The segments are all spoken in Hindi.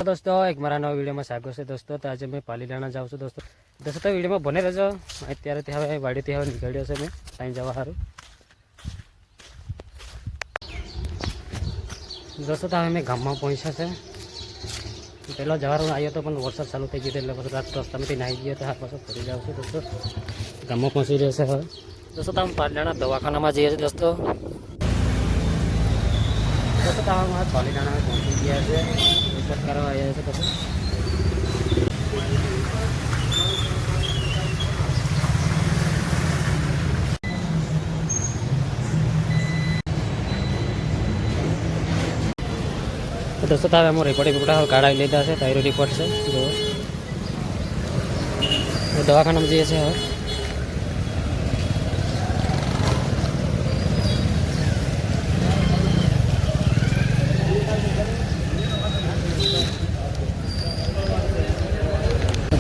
दोस्तों एक मारा नवा वीडियो में स्वागत है दोस्तों। तो आज मैं पालीताणा जाऊँ छूँ दोस्तों तो वीडियो में बने रहो। अत्यारे हवे वाड़ी हवे निकळ्यो छे मैं टाइम जवा हारू दोस्तों। तो हमें गाम में पहुंचा है। पहला जवार आयो तो वरसाद चालू थी गई एट रात रस्ता में नाई गया तो हाथ पास फरी जाऊँ छूँ दोस्तों। गाम में पहुँची रहे से हवे दोस्तों। तो हम पालीताणा दवाखाना में जाइए दोस्तों। दोस्तों तो हम पालीताणा में पहुँची गया है। रिपोर्ट करवा आया है दोस्तों। तो दोस्तों तो हम रिपोर्ट काढ़ा लीधा है। तायरो रिपोर्ट से जो दवाखाना में जाइए हमें।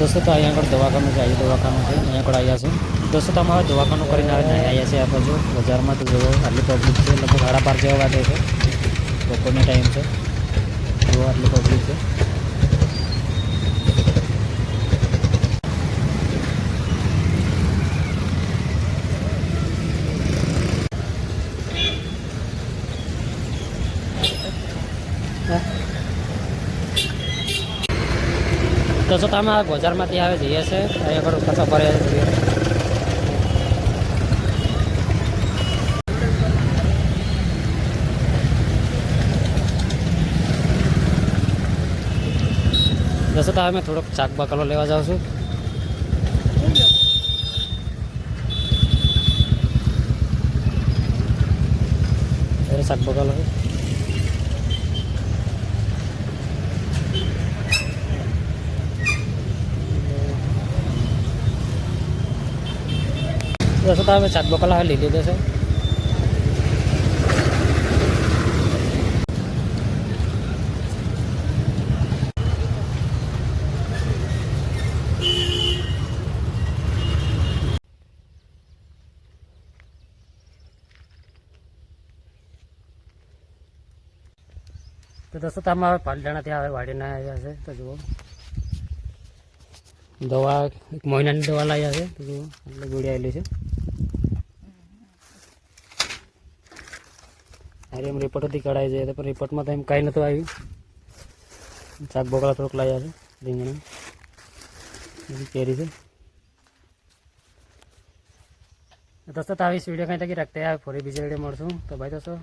दोस्तों तो अँ दवाखाना जाइए दवाखाना से अँ आया से दोस्तों। तो हमारे दवाखाना कर आया से आप जो बजार में तो जो आटली पब्लिक है लगभग 12:30 जेवा वागे है बपोर टाइम से जो आटली पब्लिक है। दोस्तों तो हमें बजार में जाइए से अँ पासा भरे दोस्तों तो हमें थोड़ा शाक बकालो लेवा जाऊँ छूँ। शाक बकालो है दोस्तों। तो हमें शाक बकाला ले लीधे से तो दोस्तों तो हम पालीताणा थी वाड़ी ना आया है। तो जुओ दवा एक महीना दवा लाया है। तो जुओ એટલે ગોળી આવેલી છે। अरे हम रिपोर्ट थी कढ़ाई जाए तो रिपोर्ट में तो एम कहीं नतुं आव्युं। शाक बोकड़ा थोड़क लाया है રીંગણા केरी से दोस्तों। तो इस वीडियो कहीं तक रखते हैं। फरी बीजे वीडियो मळशुं तो भाई दोस्तों।